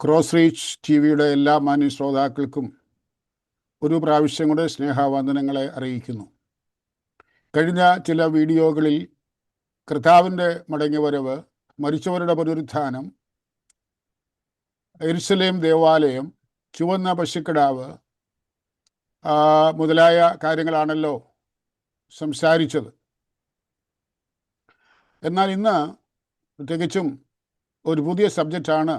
Cross reach T വിയുടെ എല്ലാ മാന്യ ശ്രോതാക്കൾക്കും ഒരു പ്രാവശ്യം കൂടെ സ്നേഹവന്ദനങ്ങളെ അറിയിക്കുന്നു. കഴിഞ്ഞ ചില വീഡിയോകളിൽ കർത്താവിൻ്റെ മടങ്ങിവരവ്, മരിച്ചവരുടെ പുനരുത്ഥാനം, യെരുശലേം ദേവാലയം, ചുവന്ന പശുക്കിടാവ് മുതലായ കാര്യങ്ങളാണല്ലോ സംസാരിച്ചത്. എന്നാൽ ഇന്ന് തികച്ചും ഒരു പുതിയ സബ്ജക്റ്റാണ്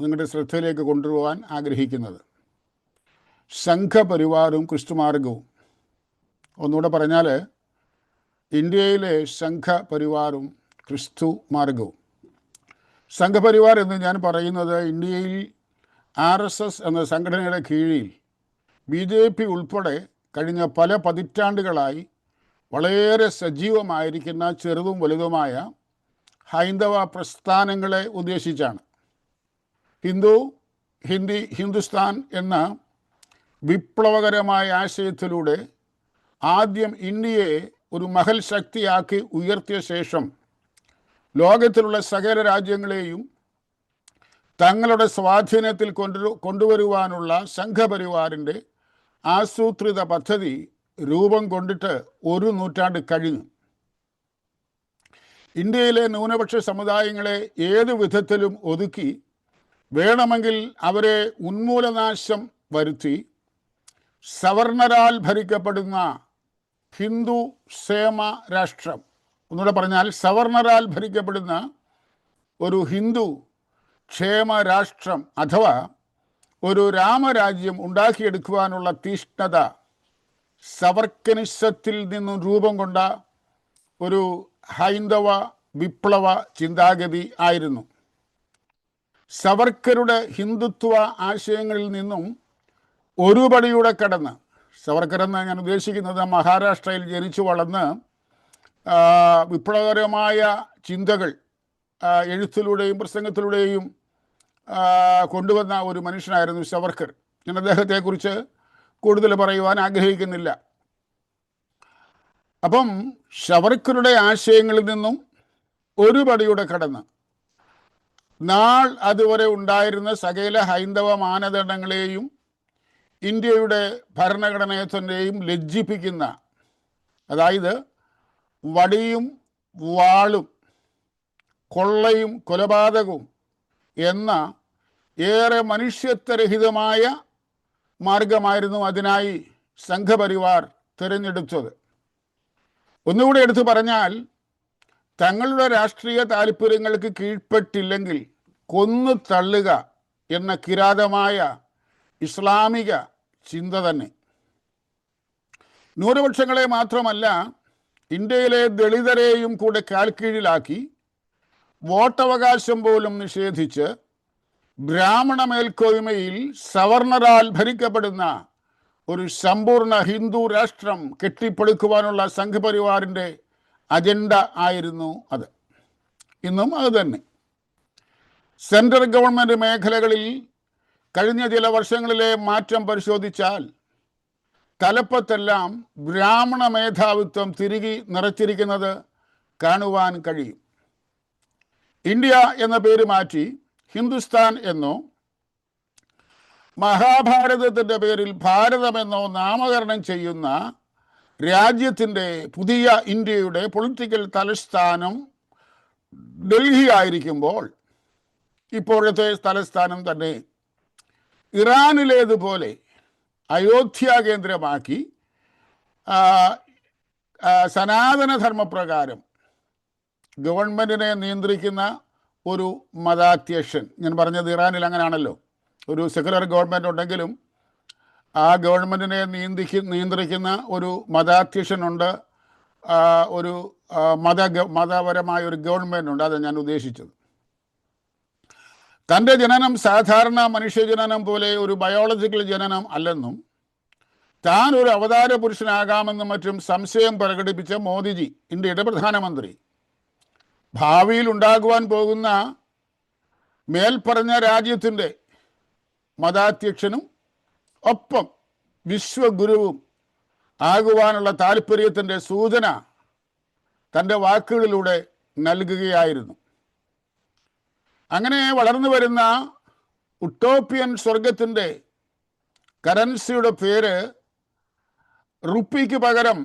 നിങ്ങളുടെ ശ്രദ്ധയിലേക്ക് കൊണ്ടുപോകാൻ ആഗ്രഹിക്കുന്നത്. സംഘപരിവാറും ക്രിസ്തുമാർഗവും. ഒന്നുകൂടെ പറഞ്ഞാൽ, ഇന്ത്യയിലെ സംഘപരിവാറും ക്രിസ്തു മാർഗവും. സംഘപരിവാർ എന്ന് ഞാൻ പറയുന്നത് ഇന്ത്യയിൽ RSS എന്ന സംഘടനയുടെ കീഴിൽ BJP ഉൾപ്പെടെ കഴിഞ്ഞ പല പതിറ്റാണ്ടുകളായി വളരെ സജീവമായിരിക്കുന്ന ചെറുതും വലുതുമായ ഹൈന്ദവ പ്രസ്ഥാനങ്ങളെ ഉദ്ദേശിച്ചാണ്. ഹിന്ദുസ്ഥാൻ എന്ന വിപ്ലവകരമായ ആശയത്തിലൂടെ ആദ്യം ഇന്ത്യയെ ഒരു മഹൽ ശക്തിയാക്കി ഉയർത്തിയ ശേഷം ലോകത്തിലുള്ള സകല രാജ്യങ്ങളെയും തങ്ങളുടെ സ്വാധീനത്തിൽ കൊണ്ടുവരുവാനുള്ള സംഘപരിവാറിൻ്റെ ആസൂത്രിത പദ്ധതി രൂപം കൊണ്ടിട്ട് ഒരു നൂറ്റാണ്ട് കഴിഞ്ഞു. ഇന്ത്യയിലെ ന്യൂനപക്ഷ സമുദായങ്ങളെ ഏതു വിധത്തിലും ഒതുക്കി വേണമെങ്കിൽ അവരെ ഉന്മൂലനാശം വരുത്തി സവർണരാൽ ഭരിക്കപ്പെടുന്ന ഹിന്ദു ക്ഷേമ രാഷ്ട്രം, ഒന്നുകൂടെ പറഞ്ഞാൽ സവർണരാൽ ഭരിക്കപ്പെടുന്ന ഒരു ഹിന്ദു ക്ഷേമ രാഷ്ട്രം അഥവാ ഒരു രാമരാജ്യം ഉണ്ടാക്കിയെടുക്കുവാനുള്ള തീഷ്ണത സവർക്കനിസത്തിൽ നിന്നും രൂപം കൊണ്ട ഒരു ഹൈന്ദവ വിപ്ലവ ചിന്താഗതി ആയിരുന്നു. സവർക്കറുടെ ഹിന്ദുത്വ ആശയങ്ങളിൽ നിന്നും ഒരു പടിയൂടെ കടന്ന്, സവർക്കർ എന്ന് ഞാൻ ഉദ്ദേശിക്കുന്നത് മഹാരാഷ്ട്രയിൽ ജനിച്ചു വളർന്ന് വിപ്ലവകരമായ ചിന്തകൾ എഴുത്തിലൂടെയും പ്രസംഗത്തിലൂടെയും കൊണ്ടുവന്ന ഒരു മനുഷ്യനായിരുന്നു സവർക്കർ. ഞാൻ അദ്ദേഹത്തെക്കുറിച്ച് കൂടുതൽ പറയുവാൻ ആഗ്രഹിക്കുന്നില്ല. അപ്പം സവർക്കറുടെ ആശയങ്ങളിൽ നിന്നും ഒരു പടിയൂടെ കടന്ന് നാൾ അതുവരെ ഉണ്ടായിരുന്ന സകല ഹൈന്ദവ മാനദണ്ഡങ്ങളെയും ഇന്ത്യയുടെ ഭരണഘടനയെയും ലജ്ജിപ്പിക്കുന്ന, അതായത് വടിയും വാളും കൊള്ളയും കൊലപാതകവും എന്ന ഏറെ മനുഷ്യത്വരഹിതമായ മാർഗമായിരുന്നു അതിനായി സംഘപരിവാർ തിരഞ്ഞെടുത്തത്. ഒന്നുകൂടെ എടുത്തു പറഞ്ഞാൽ, തങ്ങളുടെ രാഷ്ട്രീയ താല്പര്യങ്ങൾക്ക് കീഴ്പ്പെട്ടില്ലെങ്കിൽ കൊന്നു തള്ളുക എന്ന കിരാതമായ ഇസ്ലാമിക ചിന്ത തന്നെ. ന്യൂനപക്ഷങ്ങളെ മാത്രമല്ല, ഇന്ത്യയിലെ ദളിതരെയും കൂടെ കാൽക്കീഴിലാക്കി വോട്ടവകാശം പോലും നിഷേധിച്ച് ബ്രാഹ്മണ മേൽക്കോയ്മയിൽ സവർണരാൽ ഭരിക്കപ്പെടുന്ന ഒരു സമ്പൂർണ്ണ ഹിന്ദു രാഷ്ട്രം കെട്ടിപ്പടുക്കുവാനുള്ള സംഘപരിവാറിൻ്റെ അജണ്ട ആയിരുന്നു അത്. ഇന്നും അത് തന്നെ. സെൻട്രൽ ഗവൺമെൻറ് മേഖലകളിൽ കഴിഞ്ഞ ചില വർഷങ്ങളിലെ മാറ്റം പരിശോധിച്ചാൽ തലപ്പത്തെല്ലാം ബ്രാഹ്മണ മേധാവിത്വം തിരികെ നിറച്ചിരിക്കുന്നത് കാണുവാൻ കഴിയും. ഇന്ത്യ എന്ന പേര് മാറ്റി ഹിന്ദുസ്ഥാൻ എന്നോ മഹാഭാരതത്തിൻ്റെ പേരിൽ ഭാരതമെന്നോ നാമകരണം ചെയ്യുന്ന രാജ്യത്തിൻ്റെ പുതിയ ഇന്ത്യയുടെ പൊളിറ്റിക്കൽ തലസ്ഥാനം ഡൽഹി ആയിരിക്കുമ്പോൾ ഇപ്പോഴത്തെ തലസ്ഥാനം തന്നെ ഇറാനിലേതുപോലെ അയോധ്യ കേന്ദ്രമാക്കി സനാതനധർമ്മപ്രകാരം ഗവൺമെൻറ്റിനെ നിയന്ത്രിക്കുന്ന ഒരു മതാധ്യക്ഷൻ. ഞാൻ പറഞ്ഞത് ഇറാനിൽ അങ്ങനെയാണല്ലോ. ഒരു സെക്യുലർ ഗവൺമെൻറ് ഉണ്ടെങ്കിലും ആ ഗവൺമെൻറ്റിനെ നിയന്ത്രിക്കുന്ന ഒരു മതാധ്യക്ഷനുണ്ട്, ഒരു മതപരമായ ഒരു ഗവൺമെൻറ് ഉണ്ട്. അതാണ് ഞാൻ ഉദ്ദേശിച്ചത്. തൻ്റെ ജനനം സാധാരണ മനുഷ്യജനനം പോലെ ഒരു ബയോളജിക്കൽ ജനനം അല്ലെന്നും താൻ ഒരു അവതാര പുരുഷനാകാമെന്നും മറ്റും സംശയം പ്രകടിപ്പിച്ച മോദിജി, ഇന്ത്യയുടെ പ്രധാനമന്ത്രി, ഭാവിയിൽ ഉണ്ടാകുവാൻ പോകുന്ന മേൽപ്പറഞ്ഞ രാജ്യത്തിൻ്റെ മതാധ്യക്ഷനും ഒപ്പം വിശ്വഗുരുവും ആകുവാനുള്ള താല്പര്യത്തിൻ്റെ സൂചന തൻ്റെ വാക്കുകളിലൂടെ നൽകുകയായിരുന്നു. അങ്ങനെ വളർന്നു വരുന്ന ഉട്ടോപ്യൻ സ്വർഗത്തിൻ്റെ കറൻസിയുടെ പേര് റുപ്പിക്ക് പകരം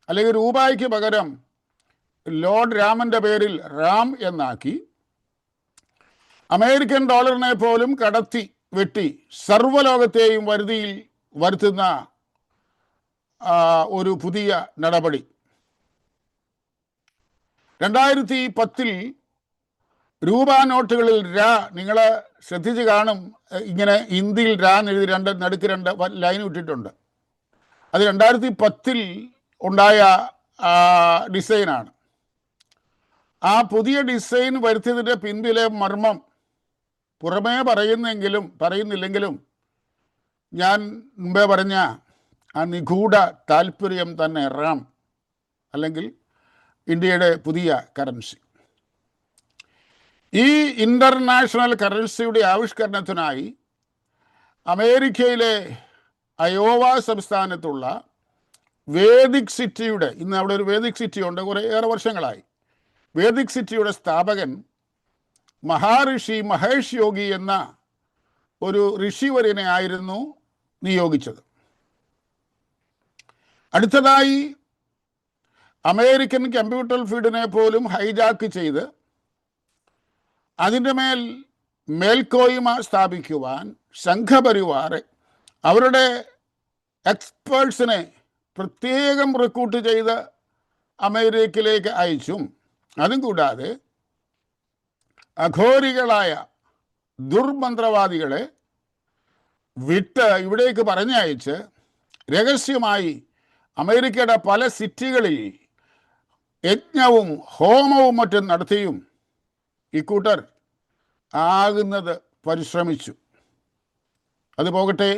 അല്ലെങ്കിൽ രൂപയ്ക്ക് പകരം ലോർഡ് രാമൻ്റെ പേരിൽ റാം എന്നാക്കി അമേരിക്കൻ ഡോളറിനെ പോലും കടത്തി വെട്ടി സർവ്വലോകത്തെയും വരുതിയിൽ വരുത്തുന്ന ഒരു പുതിയ നടപടി. 2010 രൂപ നോട്ടുകളിൽ നിങ്ങൾ ശ്രദ്ധിച്ച് കാണും, ഇങ്ങനെ ഹിന്ദിയിൽ എഴുതി നടുക്ക് 2 ലൈൻ ഇട്ടിട്ടുണ്ട്. അത് 2010 ഉണ്ടായ ഡിസൈനാണ്. ആ പുതിയ ഡിസൈൻ വരുത്തിയതിൻ്റെ പിൻപിലെ മർമ്മം പുറമേ പറയുന്നില്ലെങ്കിലും ഞാൻ മുമ്പേ പറഞ്ഞ ആ നിഗൂഢ താല്പര്യം തന്നെ റാം അല്ലെങ്കിൽ ഇന്ത്യയുടെ പുതിയ കറൻസി. ഈ ഇൻ്റർനാഷണൽ കറൻസിയുടെ ആവിഷ്കരണത്തിനായി അമേരിക്കയിലെ അയോവ സംസ്ഥാനത്തുള്ള വേദിക് സിറ്റിയുടെ, ഇന്ന് അവിടെ ഒരു വേദിക് സിറ്റി ഉണ്ട്, ഏറെ വർഷങ്ങളായി, വേദിക് സിറ്റിയുടെ സ്ഥാപകൻ മഹാഋഷി മഹേഷ് യോഗി എന്ന ഒരു ഋഷിവര്യനെ ആയിരുന്നു നിയോഗിച്ചത്. അടുത്തതായി അമേരിക്കൻ കമ്പ്യൂട്ടർ ഫീൽഡിനെ പോലും ഹൈജാക്ക് ചെയ്ത് അതിൻ്റെ മേൽക്കോയ്മ സ്ഥാപിക്കുവാൻ സംഘപരിവാർ അവരുടെ എക്സ്പേർട്സിനെ പ്രത്യേകം റിക്രൂട്ട് ചെയ്ത് അമേരിക്കയിലേക്ക് അയച്ചും അതും കൂടാതെ അഘോരികളായ ദുർമന്ത്രവാദികളെ വിട്ട് ഇവിടേക്ക് പറഞ്ഞയച്ച് രഹസ്യമായി അമേരിക്കയുടെ പല സിറ്റികളിൽ യജ്ഞവും ഹോമവും മറ്റും നടത്തിയും ഇക്കൂട്ടർ ആകുന്നത് പരിശ്രമിച്ചു. അത് പോകട്ടെ,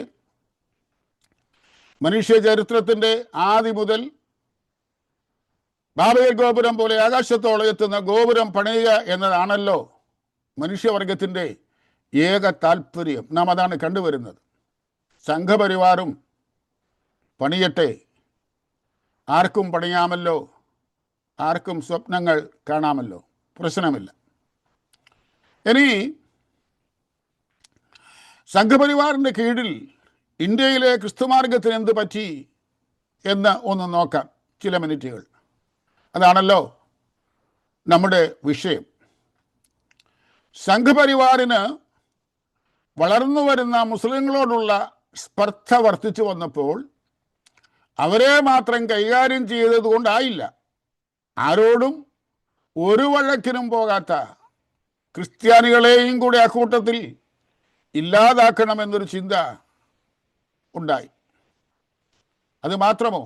മനുഷ്യ ചരിത്രത്തിൻ്റെ ആദി മുതൽ ബാബേൽ ഗോപുരം പോലെ ആകാശത്തോളം എത്തുന്ന ഗോപുരം പണിയുക എന്നതാണല്ലോ മനുഷ്യവർഗത്തിൻ്റെ ഏക താല്പര്യം. നാം അതാണ് കണ്ടുവരുന്നത്. സംഘപരിവാറും പണിയട്ടെ, ആർക്കും പണിയാമല്ലോ, ആർക്കും സ്വപ്നങ്ങൾ കാണാമല്ലോ, പ്രശ്നമില്ല. ഇനി സംഘപരിവാറിൻ്റെ കീഴിൽ ഇന്ത്യയിലെ ക്രിസ്തുമാർഗത്തിന് എന്ത് പറ്റി എന്ന് ഒന്ന് നോക്കാം, ചില മിനിറ്റുകൾ. അതാണല്ലോ നമ്മുടെ വിഷയം. സംഘപരിവാറിന് വളർന്നു വരുന്ന മുസ്ലിങ്ങളോടുള്ള സ്പർദ്ധ വർദ്ധിച്ചു വന്നപ്പോൾ അവരെ മാത്രം കൈകാര്യം ചെയ്തത് കൊണ്ടായില്ല, ആരോടും ഒരു വഴക്കിനും പോകാത്ത ക്രിസ്ത്യാനികളെയും കൂടി അക്കൂട്ടത്തിൽ ഇല്ലാതാക്കണമെന്നൊരു ചിന്ത ഉണ്ടായി. അത് മാത്രമോ,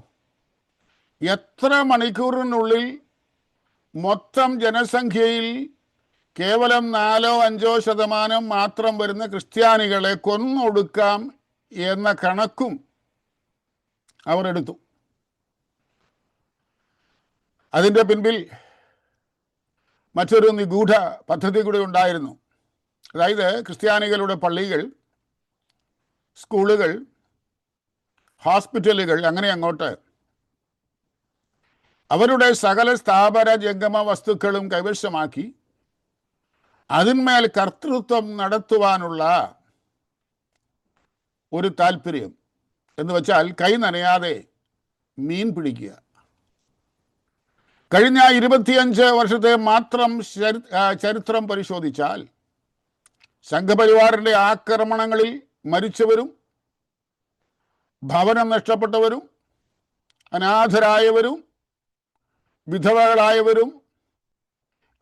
എത്ര മണിക്കൂറിനുള്ളിൽ മൊത്തം ജനസംഖ്യയിൽ കേവലം 4-5% മാത്രം വരുന്ന ക്രിസ്ത്യാനികളെ കൊന്നൊടുക്കാം എന്ന കണക്കും അവർ എടുത്തു. അതിൻ്റെ പിൻപിൽ മറ്റൊരു നിഗൂഢ പദ്ധതി കൂടി ഉണ്ടായിരുന്നു. അതായത് ക്രിസ്ത്യാനികളുടെ പള്ളികൾ, സ്കൂളുകൾ, ഹോസ്പിറ്റലുകൾ, അങ്ങനെ അങ്ങോട്ട് അവരുടെ സകല സ്ഥാപന ജംഗമ വസ്തുക്കളും കൈവശമാക്കി അതിന്മേൽ കർത്തൃത്വം നടത്തുവാനുള്ള ഒരു താല്പര്യം. എന്ന് വെച്ചാൽ കൈ നനയാതെ മീൻ പിടിക്കുക. കഴിഞ്ഞ 25 വർഷത്തെ മാത്രം ചരിത്രം പരിശോധിച്ചാൽ സംഘപരിവാറിൻ്റെ ആക്രമണങ്ങളിൽ മരിച്ചവരും ഭവനം നഷ്ടപ്പെട്ടവരും അനാഥരായവരും വിധവകളായവരും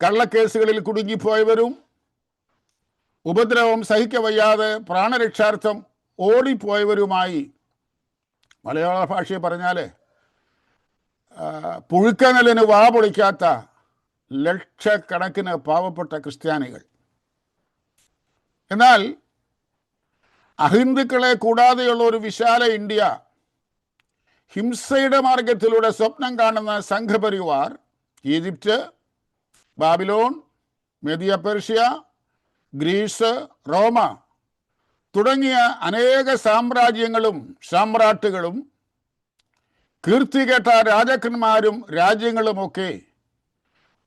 കള്ളക്കേസുകളിൽ കുടുങ്ങിപ്പോയവരും ഉപദ്രവം സഹിക്കവയ്യാതെ പ്രാണരക്ഷാർത്ഥം ഓടിപ്പോയവരുമായി, മലയാള ഭാഷയെ പറഞ്ഞാൽ പുഴുക്കനലിന് വാ പൊളിക്കാത്ത ലക്ഷക്കണക്കിന് പാവപ്പെട്ട ക്രിസ്ത്യാനികൾ. എന്നാൽ അഹിന്ദുക്കളെ കൂടാതെയുള്ള ഒരു വിശാല ഇന്ത്യ ഹിംസയുടെ മാർഗത്തിലൂടെ സ്വപ്നം കാണുന്ന Sangh Parivar Egypt, Babylon, Media Persia, Greece, റോമ തുടങ്ങിയ അനേക സാമ്രാജ്യങ്ങളും സാമ്രാട്ടുകളും കീർത്തികേട്ട രാജാക്കന്മാരും രാജ്യങ്ങളുമൊക്കെ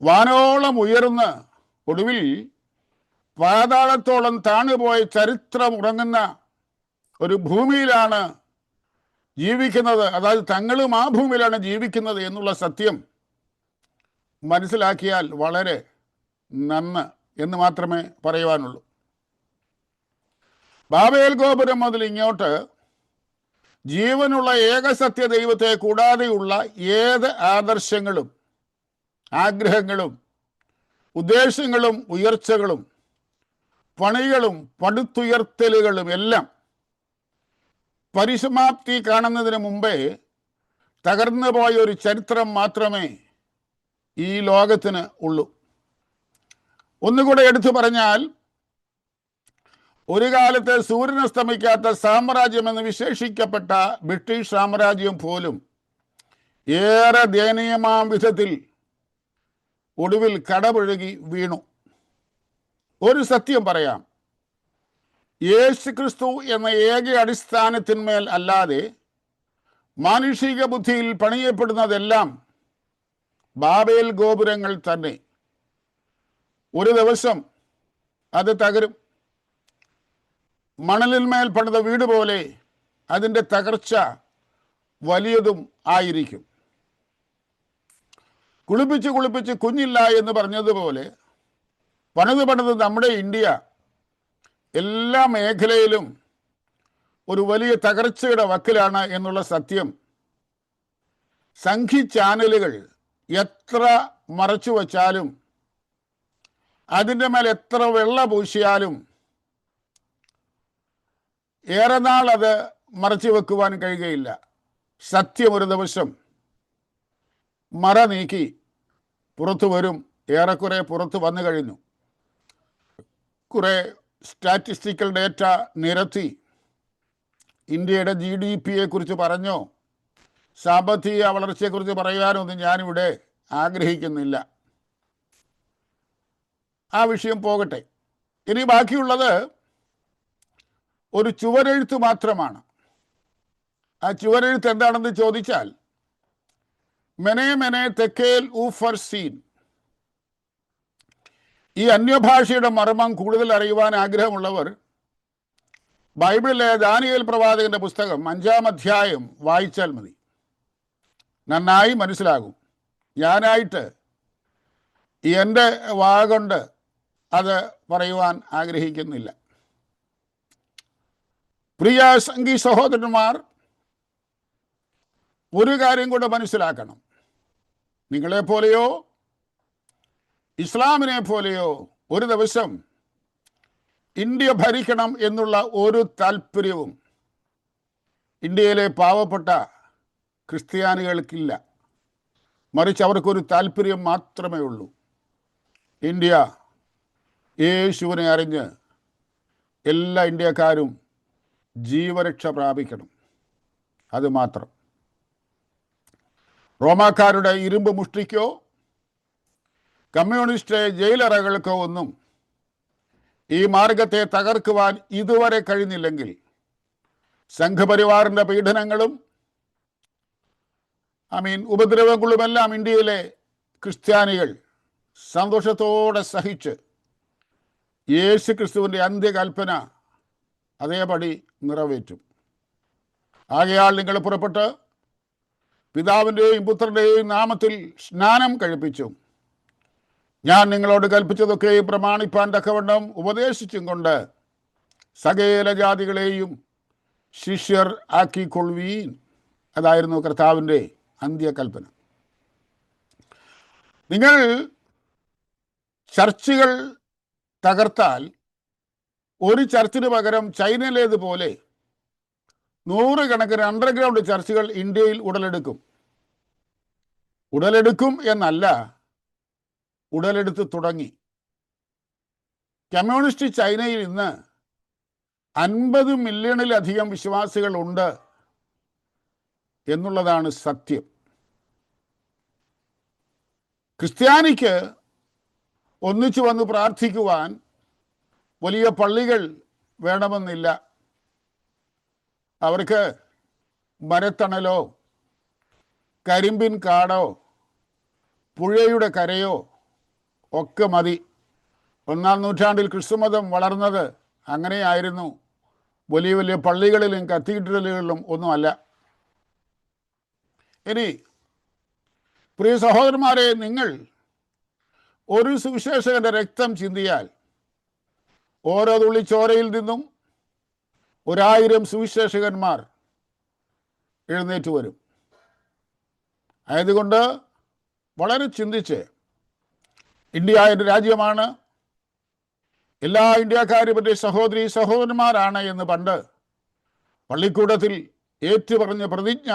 വാനോളം ഉയർന്ന് ഒടുവിൽ പാതാളത്തോളം താണുപോയ ചരിത്രം ഉറങ്ങുന്ന ഒരു ഭൂമിയിലാണ് ജീവിക്കുന്നത്. അതായത് തങ്ങളും ആ ഭൂമിയിലാണ് ജീവിക്കുന്നത് എന്നുള്ള സത്യം മനസ്സിലാക്കിയാൽ വളരെ നന്ന് എന്ന് മാത്രമേ പറയുവാനുള്ളൂ. ബാബേൽ ഗോപുരം മുതൽ ഇങ്ങോട്ട് ജീവനുള്ള ഏകസത്യ ദൈവത്തെ കൂടാതെയുള്ള ഏത് ആദർശങ്ങളും ആഗ്രഹങ്ങളും ഉദ്ദേശങ്ങളും ഉയർച്ചകളും പണികളും പടുത്തുയർത്തലുകളും എല്ലാം പരിസമാപ്തി കാണുന്നതിന് മുമ്പേ തകർന്നു പോയ ഒരു ചരിത്രം മാത്രമേ ഈ ലോകത്തിന് ഉള്ളൂ. ഒന്നുകൂടെ എടുത്തു പറഞ്ഞാൽ, ഒരു കാലത്ത് സൂര്യനസ്തമിക്കാത്ത സാമ്രാജ്യമെന്ന് വിശേഷിക്കപ്പെട്ട ബ്രിട്ടീഷ് സാമ്രാജ്യം പോലും ഏറെ ദയനീയമാം വിധത്തിൽ ഒടുവിൽ കടപുഴകി വീണു. ഒരു സത്യം പറയാം, യേശു ക്രിസ്തു എന്ന ഏക അടിസ്ഥാനത്തിന്മേൽ അല്ലാതെ മാനുഷിക ബുദ്ധിയിൽ പണിയപ്പെടുന്നതെല്ലാം ബാബേൽ ഗോപുരങ്ങൾ തന്നെ. ഒരു ദിവസം അത് തകരും. മണലിന്മേൽ പണിത വീട് പോലെ അതിൻ്റെ തകർച്ച വലിയതും ആയിരിക്കും. കുളിപ്പിച്ച് കുഞ്ഞില്ല എന്ന് പറഞ്ഞതുപോലെ പണിത് നമ്മുടെ ഇന്ത്യ എല്ലാ മേഖലയിലും ഒരു വലിയ തകർച്ചയുടെ വക്കിലാണ് എന്നുള്ള സത്യം സംഘി ചാനലുകൾ എത്ര മറച്ചു വച്ചാലും അതിൻ്റെ മേൽ എത്ര വെള്ള പൂശിയാലും ഏറെ നാൾ അത് മറച്ചു വെക്കുവാൻ കഴിയുകയില്ല. സത്യം ഒരു ദിവസം മറ നീക്കി പുറത്തു വരും. ഏറെക്കുറെ പുറത്തു വന്നു കഴിഞ്ഞു. കുറെ സ്റ്റാറ്റിസ്റ്റിക്കൽ ഡേറ്റ നിരത്തി ഇന്ത്യയുടെ GDP കുറിച്ച് പറഞ്ഞോ സാമ്പത്തിക വളർച്ചയെക്കുറിച്ച് പറയാനൊന്നും ഞാനിവിടെ ആഗ്രഹിക്കുന്നില്ല. ആ വിഷയം പോകട്ടെ. ഇനി ബാക്കിയുള്ളത് ഒരു ചുവരെഴുത്ത് മാത്രമാണ്. ആ ചുവരെഴുത്ത് എന്താണെന്ന് ചോദിച്ചാൽ, മെനെ മെനെ തെക്കേൽ ഊഫർ സീൻ. ഈ അന്യഭാഷയുടെ മർമ്മം കൂടുതൽ അറിയുവാൻ ആഗ്രഹമുള്ളവർ ബൈബിളിലെ ദാനിയേൽ പ്രവാചകന്റെ പുസ്തകം 5-ാം അധ്യായം വായിച്ചാൽ മതി. നന്നായി മനസ്സിലാകും. ഞാനായിട്ട് എൻ്റെ വാഗൊണ്ട് അത് പറയുവാൻ ആഗ്രഹിക്കുന്നില്ല. പ്രിയ സംഘി സഹോദരന്മാർ, ഒരു കാര്യം കൂടെ മനസ്സിലാക്കണം. നിങ്ങളെപ്പോലെയോ ഇസ്ലാമിനെ പോലെയോ ഒരു ദിവസം ഇന്ത്യ ഭരിക്കണം എന്നുള്ള ഒരു താല്പര്യവും ഇന്ത്യയിലെ പാവപ്പെട്ട ക്രിസ്ത്യാനികൾക്കില്ല. മറിച്ച് അവർക്കൊരു താല്പര്യം മാത്രമേ ഉള്ളൂ. ഇന്ത്യ യേശുവിനെ അറിഞ്ഞ് എല്ലാ ഇന്ത്യക്കാരും ജീവരക്ഷ പ്രാപിക്കണം. അത് മാത്രം. റോമാക്കാരുടെ ഇരുമ്പ് മുഷ്ടിക്കോ കമ്മ്യൂണിസ്റ്റ് ജയിലറകൾക്കോ ഒന്നും ഈ മാർഗത്തെ തകർക്കുവാൻ ഇതുവരെ കഴിഞ്ഞില്ലെങ്കിൽ സംഘപരിവാറിൻ്റെ പീഡനങ്ങളും ഉപദ്രവങ്ങളുമെല്ലാം ഇന്ത്യയിലെ ക്രിസ്ത്യാനികൾ സന്തോഷത്തോടെ സഹിച്ച് യേശു ക്രിസ്തുവിൻ്റെ അന്ത്യകൽപ്പന അതേപടി നിറവേറ്റും. ആകയാൽ നിങ്ങൾ പുറപ്പെട്ട് പിതാവിൻ്റെയും പുത്രൻ്റെയും നാമത്തിൽ സ്നാനം കഴിപ്പിച്ചു ഞാൻ നിങ്ങളോട് കൽപ്പിച്ചതൊക്കെയും പ്രമാണിപ്പാൻ തക്കവണ്ണം ഉപദേശിച്ചും കൊണ്ട് സകല ജാതികളെയും ശിഷ്യർ ആക്കിക്കൊള്ളുവീൻ. അതായിരുന്നു കർത്താവിൻ്റെ അന്ത്യകൽപ്പന. നിങ്ങൾ ചർച്ചുകൾ തകർത്താൽ ഒരു ചർച്ചിന് പകരം ചൈനയിലേതുപോലെ 100 കണക്കിന് അണ്ടർഗ്രൗണ്ട് ചർച്ചുകൾ ഇന്ത്യയിൽ ഉടലെടുക്കും എന്നല്ല, ഉടലെടുത്ത് തുടങ്ങി. കമ്മ്യൂണിസ്റ്റ് ചൈനയിൽ ഇന്ന് 50 മില്യണിലധികം വിശ്വാസികളുണ്ട് എന്നുള്ളതാണ് സത്യം. ക്രിസ്ത്യാനിക്ക് ഒന്നിച്ചു വന്ന് പ്രാർത്ഥിക്കുവാൻ വലിയ പള്ളികൾ വേണമെന്നില്ല. അവർക്ക് മരത്തണലോ കരിമ്പിൻ കാടോ പുഴയുടെ കരയോ ഒക്കെ മതി. ഒന്നാം നൂറ്റാണ്ടിൽ ക്രിസ്തുമതം വളർന്നത് അങ്ങനെയായിരുന്നു. വലിയ വലിയ പള്ളികളിലും കത്തീഡ്രലുകളിലും ഒന്നുമല്ല. ഇനി പ്രിയ സഹോദരന്മാരെ, നിങ്ങൾ ഒരു സുവിശേഷകന്റെ രക്തം ചിന്തിയാൽ ഓരോ തുള്ളി ചോരയിൽ നിന്നും 1000 സുവിശേഷകന്മാർ എഴുന്നേറ്റ് വരും. ആയതുകൊണ്ട് വളരെ ചിന്തിച്ച്, ഇന്ത്യ എൻ്റെ രാജ്യമാണ്, എല്ലാ ഇന്ത്യക്കാരും എൻ്റെ സഹോദരി സഹോദരന്മാരാണ് എന്ന് പണ്ട് പള്ളിക്കൂടത്തിൽ ഏറ്റുപറഞ്ഞ പ്രതിജ്ഞ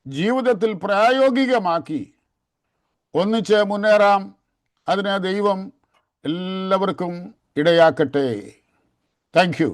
ജീവിതത്തിൽ പ്രായോഗികമാക്കി ഒന്നിച്ച് മുന്നേറാം. അതിന് ദൈവം എല്ലാവർക്കും ഇടയാക്കട്ടെ. Thank you.